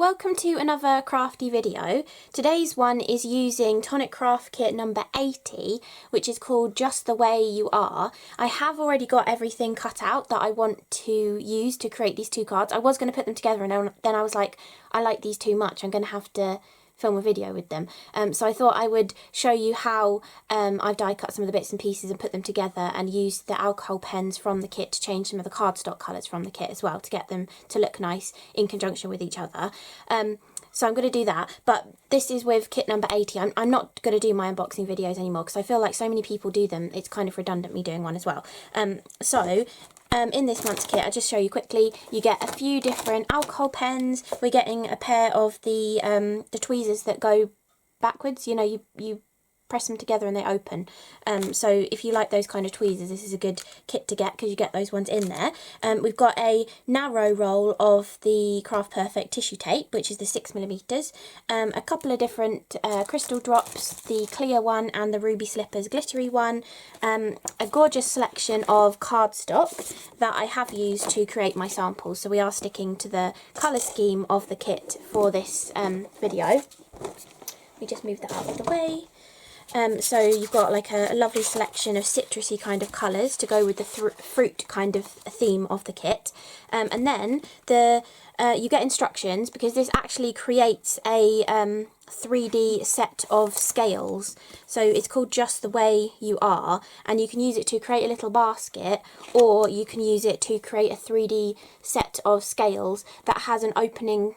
welcome to another crafty video. Today's one is using Tonic craft kit number 80, which is called Just the Way You Are. I have already got everything cut out that I want to use to create these two cards. I was going to put them together and then I was like, I like these too much, I'm going to have to film a video with them. So I thought I would show you how I've die cut some of the bits and pieces and put them together and used the alcohol pens from the kit to change some of the cardstock colours from the kit as well to get them to look nice in conjunction with each other. So I'm going to do that, but this is with kit number 80. I'm not going to do my unboxing videos anymore because I feel like so many people do them, it's kind of redundant me doing one as well. In this month's kit, I'll just show you quickly, you get a few different alcohol pens. We're getting a pair of the tweezers that go backwards, you know, you press them together and they open. So if you like those kind of tweezers, this is a good kit to get because you get those ones in there. We've got a narrow roll of the Craft Perfect tissue tape, which is the 6mm. A couple of different crystal drops, the clear one and the ruby slippers glittery one. A gorgeous selection of cardstock that I have used to create my samples. So we are sticking to the colour scheme of the kit for this video. Let me just move that out of the way. So you've got like a lovely selection of citrusy kind of colours to go with the fruit kind of theme of the kit. And then you get instructions because this actually creates a 3D set of scales. So it's called Just the Way You Are, and you can use it to create a little basket, or you can use it to create a 3D set of scales that has an opening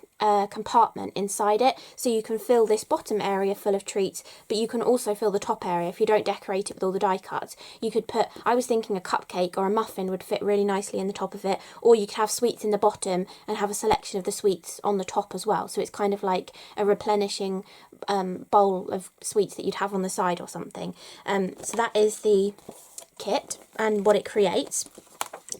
compartment inside it, so you can fill this bottom area full of treats, but you can also fill the top area if you don't decorate it with all the die cuts. You could put, I was thinking a cupcake or a muffin would fit really nicely in the top of it, or you could have sweets in the bottom and have a selection of the sweets on the top as well, so it's kind of like a replenishing bowl of sweets that you'd have on the side or something. So that is the kit and what it creates,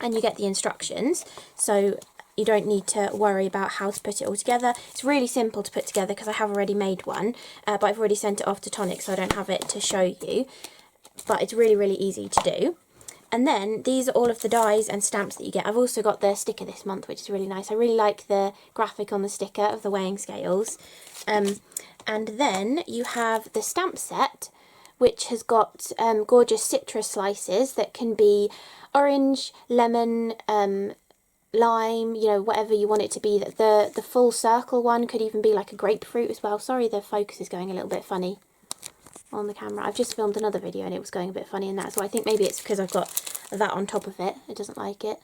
and you get the instructions, so you don't need to worry about how to put it all together. It's really simple to put together because I have already made one, but I've already sent it off to Tonic, so I don't have it to show you, but it's really easy to do. And then these are all of the dies and stamps that you get. I've also got the sticker this month, which is really nice. I really like the graphic on the sticker of the weighing scales. And then you have the stamp set, which has got gorgeous citrus slices that can be orange, lemon, lime, you know, whatever you want it to be. The full circle one could even be like a grapefruit as well. Sorry, the focus is going a little bit funny on the camera. I've just filmed another video and it was going a bit funny in that, so I think maybe it's because I've got that on top of it. It doesn't like it.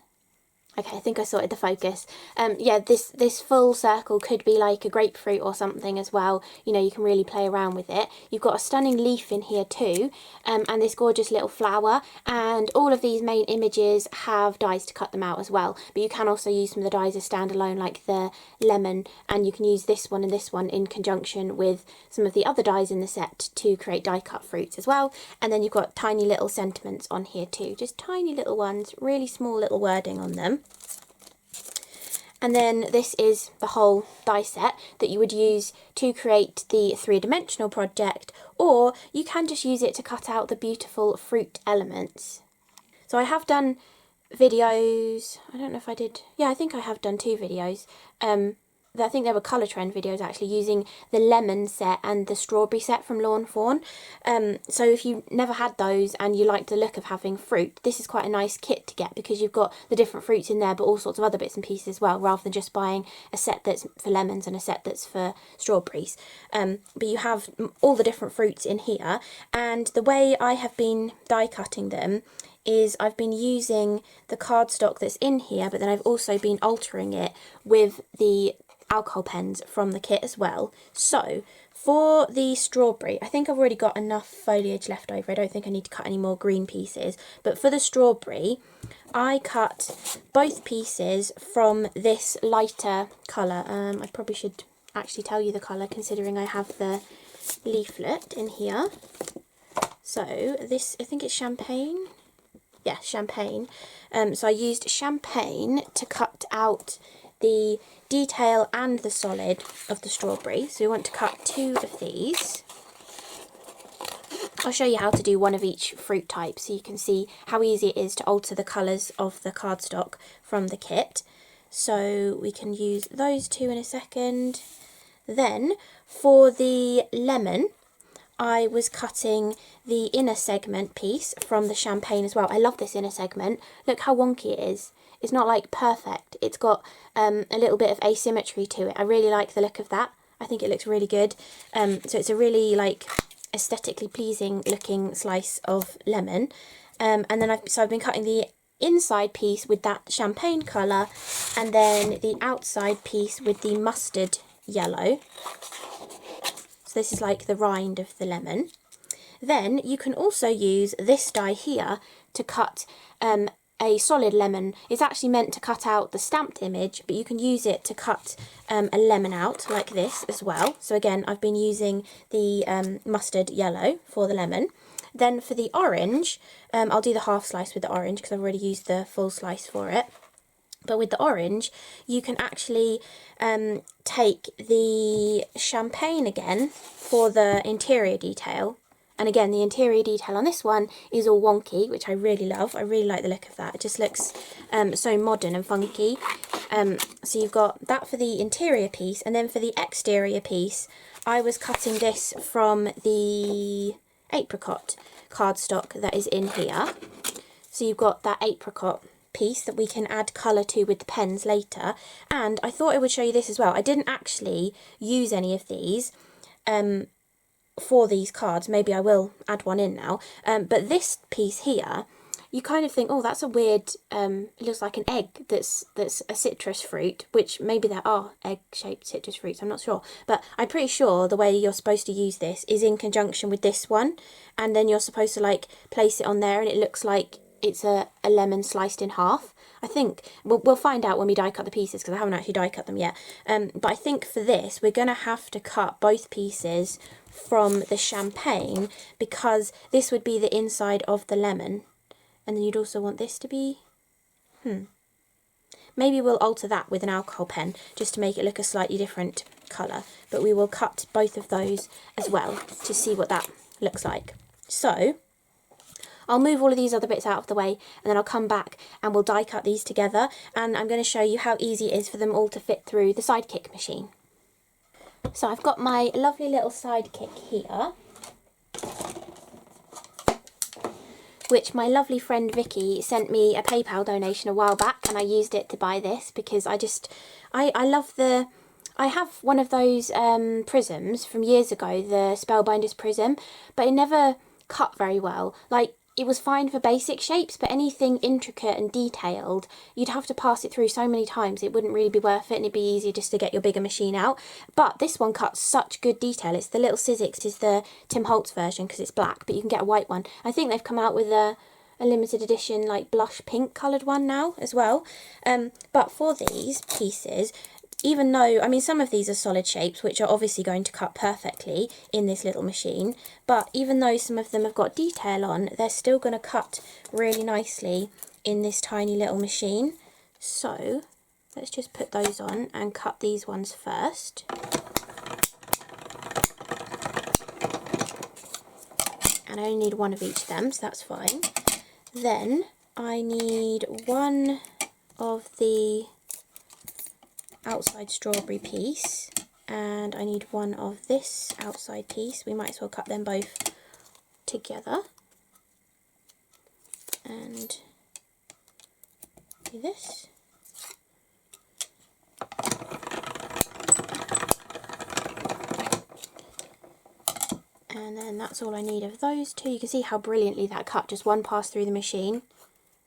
Okay, I think I sorted the focus. Yeah, this full circle could be like a grapefruit or something as well. You know, you can really play around with it. You've got a stunning leaf in here too, and this gorgeous little flower. And all of these main images have dies to cut them out as well. But you can also use some of the dies as standalone, like the lemon, and you can use this one and this one in conjunction with some of the other dies in the set to create die cut fruits as well. And then you've got tiny little sentiments on here too, just tiny little ones, really small little wording on them. And then this is the whole die set that you would use to create the three-dimensional project, or you can just use it to cut out the beautiful fruit elements. So I have done videos, I don't know if I did, yeah, I think I have done 2 videos. I think they were colour trend videos actually, using the lemon set and the strawberry set from Lawn Fawn. So if you never had those and you like the look of having fruit, this is quite a nice kit to get because you've got the different fruits in there but all sorts of other bits and pieces as well, rather than just buying a set that's for lemons and a set that's for strawberries. But you have all the different fruits in here, and the way I have been die cutting them is I've been using the cardstock that's in here, but then I've also been altering it with the alcohol pens from the kit as well. So for the strawberry, I think I've already got enough foliage left over. I don't think I need to cut any more green pieces, but for the strawberry I cut both pieces from this lighter colour. I probably should actually tell you the colour considering I have the leaflet in here. So this, I think it's champagne. Yeah, champagne. So I used champagne to cut out the detail and the solid of the strawberry. So we want to cut 2 of these. I'll show you how to do one of each fruit type so you can see how easy it is to alter the colours of the cardstock from the kit. So we can use those two in a second. Then for the lemon, I was cutting the inner segment piece from the champagne as well. I love this inner segment. Look how wonky it is. It's not like perfect. It's got a little bit of asymmetry to it. I really like the look of that. I think it looks really good. So it's a really like aesthetically pleasing looking slice of lemon. And then I've been cutting the inside piece with that champagne colour, and then the outside piece with the mustard yellow. So this is like the rind of the lemon. Then you can also use this die here to cut a solid lemon. It's actually meant to cut out the stamped image, but you can use it to cut a lemon out like this as well. So again, I've been using the mustard yellow for the lemon. Then for the orange, I'll do the half slice with the orange because I've already used the full slice for it. But with the orange, you can actually take the champagne again for the interior detail. And again, the interior detail on this one is all wonky, which I really love. I really like the look of that. It just looks so modern and funky. So you've got that for the interior piece. And then for the exterior piece, I was cutting this from the apricot cardstock that is in here. So you've got that apricot piece that we can add colour to with the pens later. And I thought I would show you this as well. I didn't actually use any of these for these cards. Maybe I will add one in now. But this piece here, you kind of think, oh, that's a weird, it looks like an egg that's a citrus fruit, which maybe there are egg-shaped citrus fruits, I'm not sure. But I'm pretty sure the way you're supposed to use this is in conjunction with this one. And then you're supposed to like place it on there and it looks like it's a lemon sliced in half. I think we'll find out when we die cut the pieces because I haven't actually die cut them yet. But I think for this we're going to have to cut both pieces from the champagne because this would be the inside of the lemon. And then you'd also want this to be, maybe we'll alter that with an alcohol pen just to make it look a slightly different colour. But we will cut both of those as well to see what that looks like. So I'll move all of these other bits out of the way and then I'll come back and we'll die cut these together, and I'm going to show you how easy it is for them all to fit through the Sidekick machine. So I've got my lovely little Sidekick here, which my lovely friend Vicky sent me a PayPal donation a while back, and I used it to buy this because I love I have one of those prisms from years ago, the Spellbinder's prism, but it never cut very well. Like, it was fine for basic shapes, but anything intricate and detailed, you'd have to pass it through so many times, it wouldn't really be worth it, and it'd be easier just to get your bigger machine out. But this one cuts such good detail. It's the little Sizzix, is the Tim Holtz version because it's black, but you can get a white one. I think they've come out with a limited edition, like blush pink coloured one now as well. But for these pieces, even though, I mean, some of these are solid shapes, which are obviously going to cut perfectly in this little machine, but even though some of them have got detail on, they're still going to cut really nicely in this tiny little machine. So let's just put those on and cut these ones first. And I only need one of each of them, so that's fine. Then I need one of the outside strawberry piece, and I need one of this outside piece. We might as well cut them both together and do this. And then that's all I need of those two. You can see how brilliantly that cut, just one pass through the machine,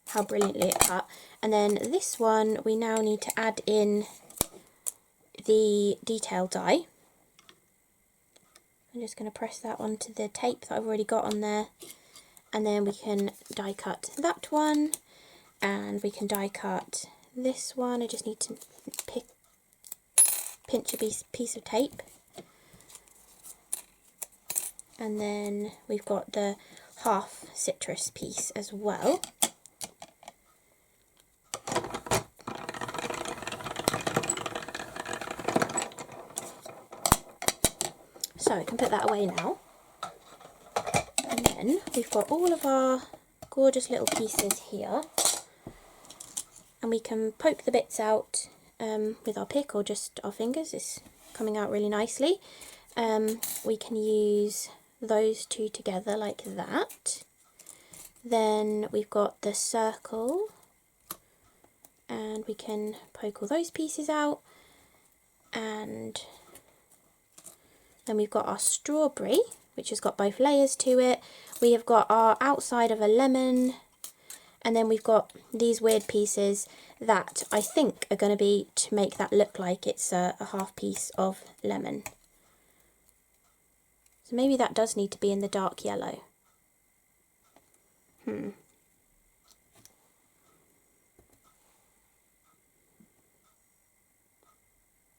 how brilliantly it cut. And then this one, we now need to add in the detail die. I'm just going to press that onto the tape that I've already got on there, and then we can die cut that one, and we can die cut this one. I just need to pinch a piece of tape, and then we've got the half citrus piece as well. So I can put that away now. And then we've got all of our gorgeous little pieces here. And we can poke the bits out with our pick or just our fingers. It's coming out really nicely. We can use those two together like that. Then we've got the circle, and we can poke all those pieces out, and then we've got our strawberry, which has got both layers to it. We have got our outside of a lemon, and then we've got these weird pieces that I think are going to be to make that look like it's a half piece of lemon. So maybe that does need to be in the dark yellow.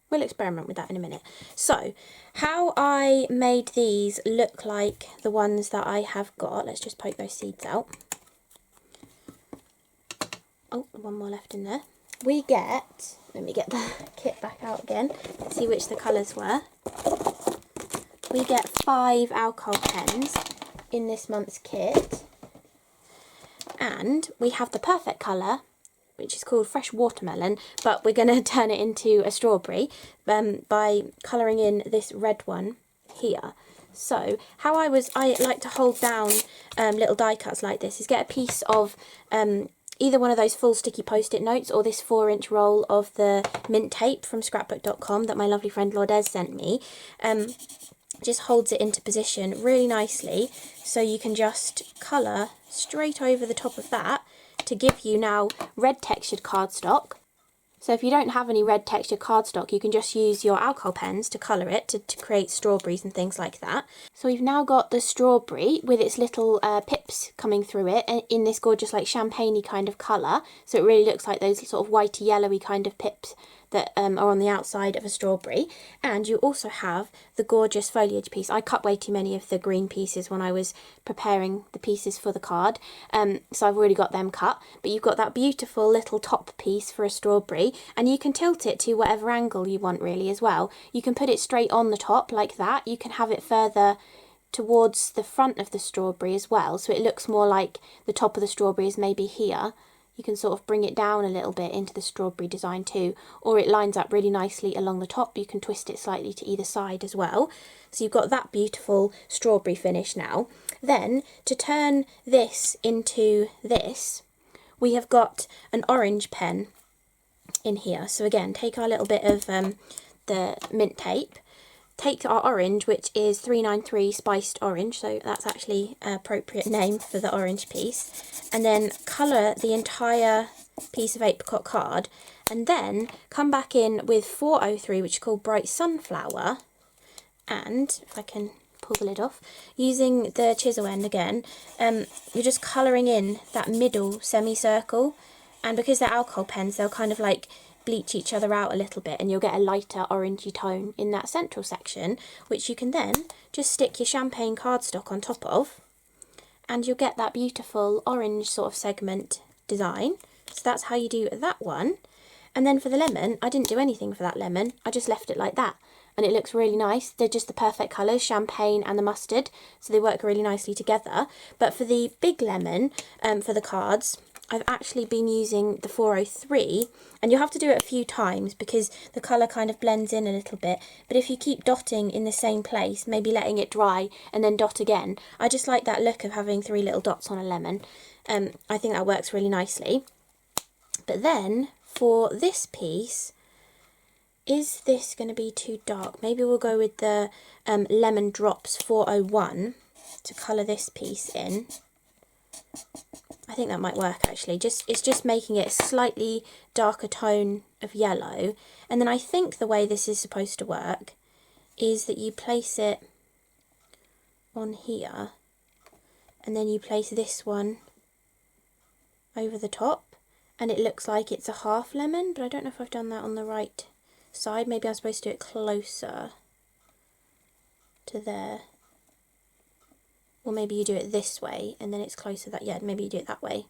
We'll experiment with that in a minute. So, how I made these look like the ones that I have got, let's just poke those seeds out. Oh, one more left in there. We get, let me get the kit back out again, see which the colours were. We get 5 alcohol pens in this month's kit. And we have the perfect colour, which is called Fresh Watermelon, but we're going to turn it into a strawberry by colouring in this red one here. So how I like to hold down little die cuts like this is get a piece of either one of those full sticky post-it notes or this 4-inch roll of the mint tape from scrapbook.com that my lovely friend Lourdes sent me. Just holds it into position really nicely, so you can just colour straight over the top of that to give you now red textured cardstock. So if you don't have any red textured cardstock, you can just use your alcohol pens to colour it to create strawberries and things like that. So we've now got the strawberry with its little pips coming through it in this gorgeous like champagne-y kind of colour. So it really looks like those sort of whitey yellowy kind of pips that are on the outside of a strawberry. And you also have the gorgeous foliage piece. I cut way too many of the green pieces when I was preparing the pieces for the card, so I've already got them cut. But you've got that beautiful little top piece for a strawberry, and you can tilt it to whatever angle you want really as well. You can put it straight on the top like that. You can have it further towards the front of the strawberry as well, so it looks more like the top of the strawberry is maybe here. You can sort of bring it down a little bit into the strawberry design too, or it lines up really nicely along the top. You can twist it slightly to either side as well. So you've got that beautiful strawberry finish now. Then to turn this into this, we have got an orange pen in here. So again, take our little bit of the mint tape, take our orange, which is 393 Spiced Orange, so that's actually an appropriate name for the orange piece, and then colour the entire piece of apricot card, and then come back in with 403, which is called Bright Sunflower, and if I can pull the lid off, using the chisel end again, you're just colouring in that middle semicircle, and because they're alcohol pens, they'll kind of like bleach each other out a little bit, and you'll get a lighter orangey tone in that central section, which you can then just stick your champagne cardstock on top of, and you'll get that beautiful orange sort of segment design. So that's how you do that one. And then for the lemon, I didn't do anything for that lemon, I just left it like that, and it looks really nice. They're just the perfect colours, champagne and the mustard, so they work really nicely together. But for the big lemon, for the cards, I've actually been using the 403, and you'll have to do it a few times because the colour kind of blends in a little bit, but if you keep dotting in the same place, maybe letting it dry and then dot again, I just like that look of having 3 little dots on a lemon. I think that works really nicely. But then for this piece, is this going to be too dark? Maybe we'll go with the Lemon Drops 401 to colour this piece in. I think that might work actually. It's just making it a slightly darker tone of yellow. And then I think the way this is supposed to work is that you place it on here, and then you place this one over the top, and it looks like it's a half lemon, but I don't know if I've done that on the right side. Maybe I'm supposed to do it closer to there. Or maybe you do it this way and then it's closer that, yeah, maybe you do it that way.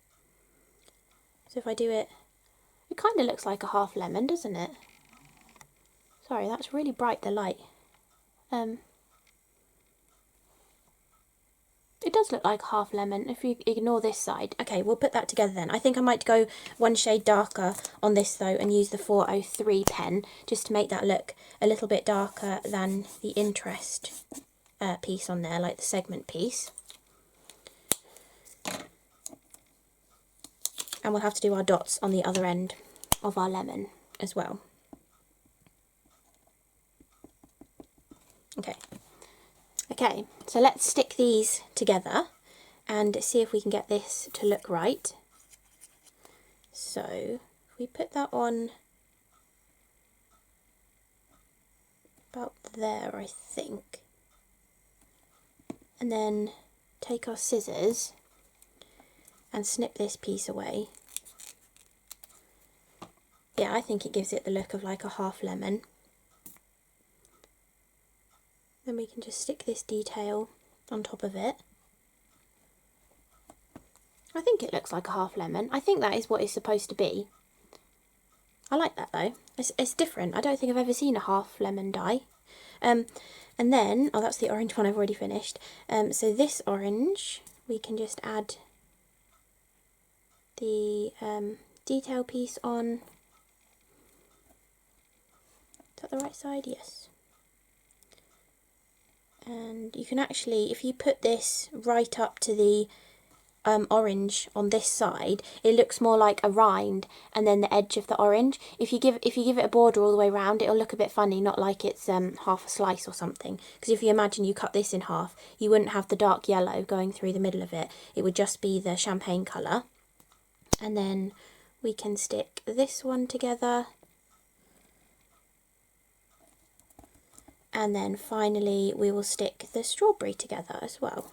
So if I do it, it kind of looks like a half lemon, doesn't it? Sorry, that's really bright, the light. It does look like half lemon if you ignore this side. Okay, we'll put that together then. I think I might go one shade darker on this though and use the 403 pen just to make that look a little bit darker than the interest piece on there, like the segment piece. And we'll have to do our dots on the other end of our lemon as well. Okay, so let's stick these together and see if we can get this to look right. So if we put that on about there, I think, and then take our scissors and snip this piece away. Yeah, I think it gives it the look of like a half lemon. Then we can just stick this detail on top of it. I think it looks like a half lemon. I think that is what it's supposed to be. I like that though. It's different. I don't think I've ever seen a half lemon die. And then, oh, that's the orange one I've already finished. So this orange, we can just add the detail piece on. Is that the right side? Yes. And you can actually, if you put this right up to the orange on this side, it looks more like a rind and then the edge of the orange. If you give it a border all the way around, it'll look a bit funny, not like it's half a slice or something. Because if you imagine you cut this in half, you wouldn't have the dark yellow going through the middle of it. It would just be the champagne colour. And then we can stick this one together. And then finally we will stick the strawberry together as well.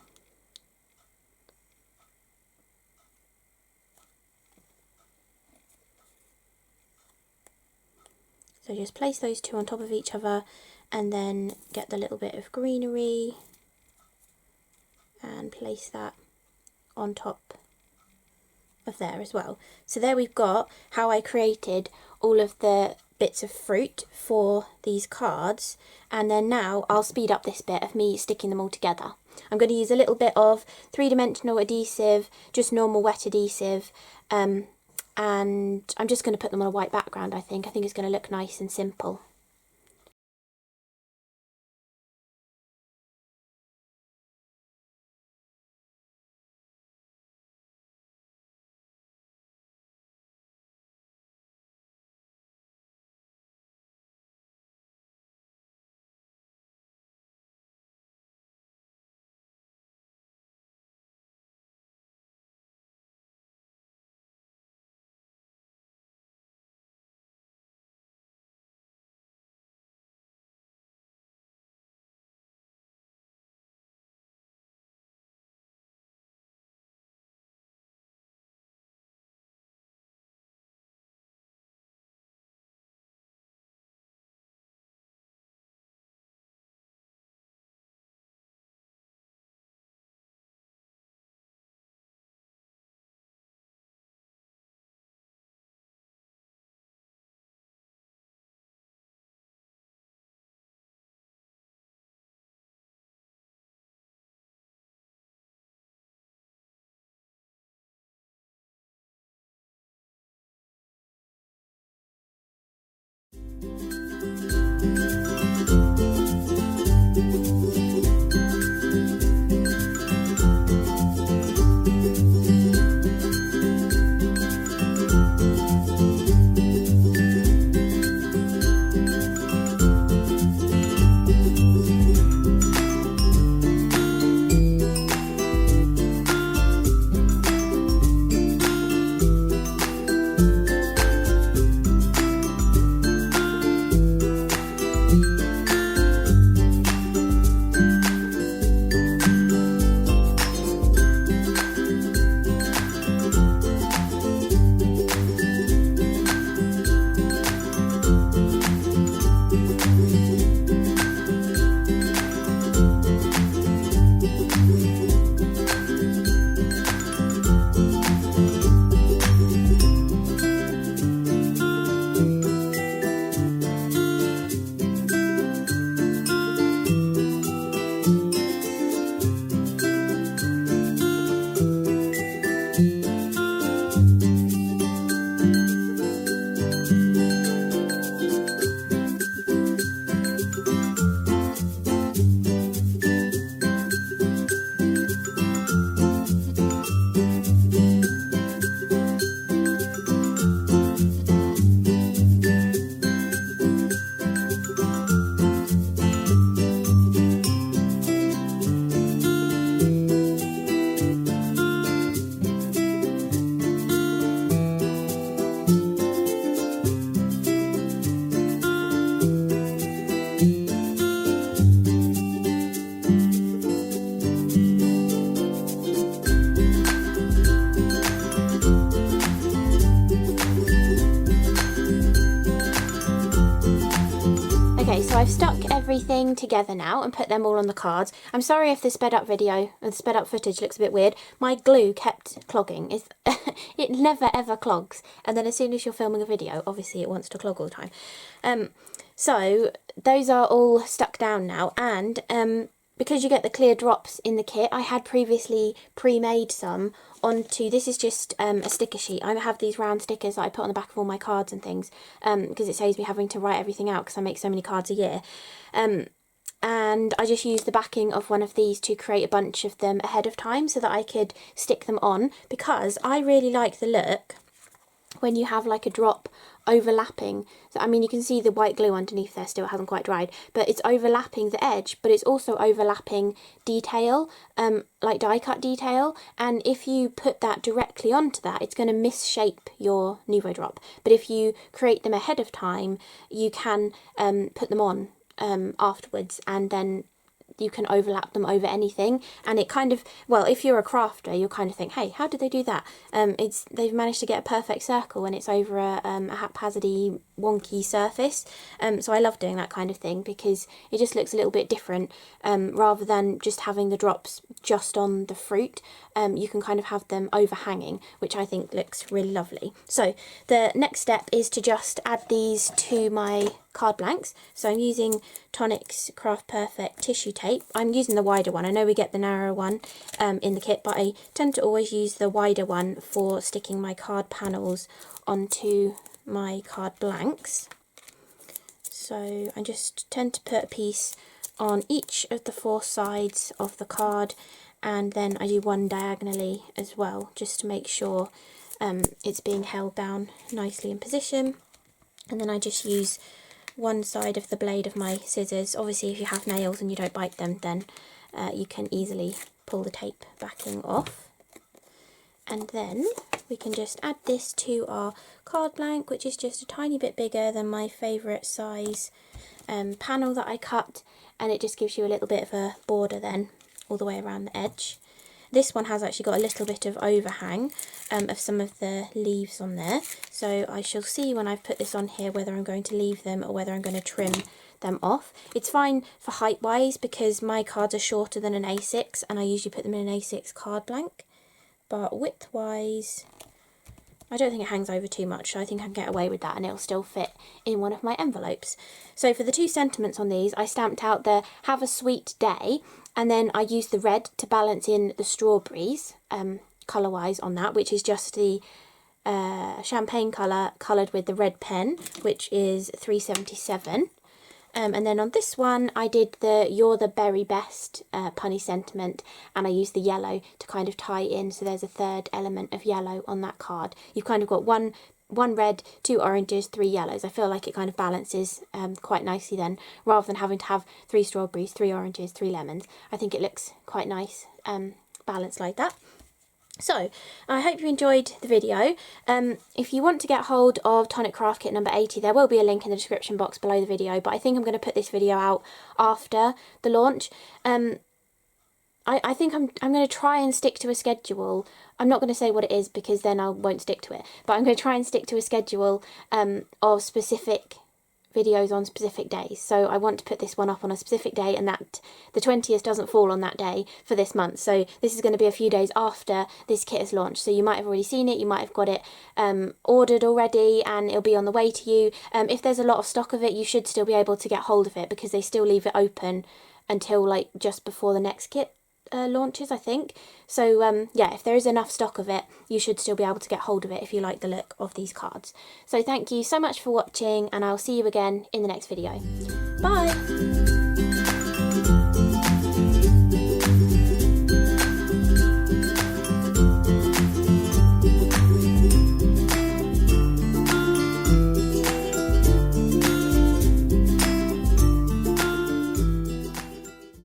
So just place those two on top of each other and then get the little bit of greenery and place that on top of there as well. So there we've got how I created all of the bits of fruit for these cards, and then now I'll speed up this bit of me sticking them all together. I'm going to use a little bit of three-dimensional adhesive, just normal wet adhesive, and I'm just going to put them on a white background. I think it's going to look nice and simple. I've stuck everything together now and put them all on the cards. I'm sorry if the sped up video, the sped up footage looks a bit weird. My glue kept clogging. It never ever clogs. And then as soon as you're filming a video, obviously it wants to clog all the time. So those are all stuck down now, and because you get the clear drops in the kit, I had previously pre-made some onto, this is just a sticker sheet. I have these round stickers that I put on the back of all my cards and things, because it saves me having to write everything out because I make so many cards a year. And I just used the backing of one of these to create a bunch of them ahead of time so that I could stick them on, because I really like the look when you have like a drop overlapping. So I mean, you can see the white glue underneath there still, it hasn't quite dried, but it's overlapping the edge, but it's also overlapping detail, like die cut detail, and if you put that directly onto that, it's going to misshape your Nuvo drop. But if you create them ahead of time, you can put them on afterwards, and then you can overlap them over anything, and it kind of, well, if you're a crafter, you'll kind of think, hey, how did they do that? They've managed to get a perfect circle when it's over a haphazardy, wonky surface. So I love doing that kind of thing because it just looks a little bit different, rather than just having the drops just on the fruit. You can kind of have them overhanging, which I think looks really lovely. So the next step is to just add these to my card blanks. So I'm using Tonic's Craft Perfect tissue tape. I'm using the wider one. I know we get the narrower one in the kit, but I tend to always use the wider one for sticking my card panels onto my card blanks. So I just tend to put a piece on each of the 4 sides of the card, and then I do one diagonally as well, just to make sure it's being held down nicely in position. And then I just use one side of the blade of my scissors. Obviously if you have nails and you don't bite them, then you can easily pull the tape backing off. And then we can just add this to our card blank, which is just a tiny bit bigger than my favourite size panel that I cut, and it just gives you a little bit of a border then all the way around the edge. This one has actually got a little bit of overhang of some of the leaves on there, so I shall see when I've put this on here whether I'm going to leave them or whether I'm going to trim them off. It's fine for height wise because my cards are shorter than an A6 and I usually put them in an A6 card blank, but width wise I don't think it hangs over too much, so I think I can get away with that and it'll still fit in one of my envelopes. So for the 2 sentiments on these, I stamped out the Have a Sweet Day, and then I used the red to balance in the strawberries, colour-wise on that, which is just the champagne colour coloured with the red pen, which is 377. And then on this one I did the You're the Very Best punny sentiment, and I used the yellow to kind of tie in, so there's a 3rd element of yellow on that card. You've kind of got one red, 2 oranges, 3 yellows. I feel like it kind of balances quite nicely then, rather than having to have 3 strawberries, 3 oranges, 3 lemons. I think it looks quite nice balanced like that. So, I hope you enjoyed the video. If you want to get hold of Tonic Craft Kit number 80, there will be a link in the description box below the video, but I think I'm going to put this video out after the launch. I think I'm going to try and stick to a schedule. I'm not going to say what it is because then I won't stick to it, but I'm going to try and stick to a schedule of specific videos on specific days. So I want to put this one up on a specific day, and that the 20th doesn't fall on that day for this month. So this is going to be a few days after this kit is launched. So you might have already seen it, you might have got it ordered already, and it'll be on the way to you. If there's a lot of stock of it, you should still be able to get hold of it because they still leave it open until like just before the next kit launches, I think. So yeah, if there is enough stock of it, you should still be able to get hold of it if you like the look of these cards. So thank you so much for watching, and I'll see you again in the next video. Bye!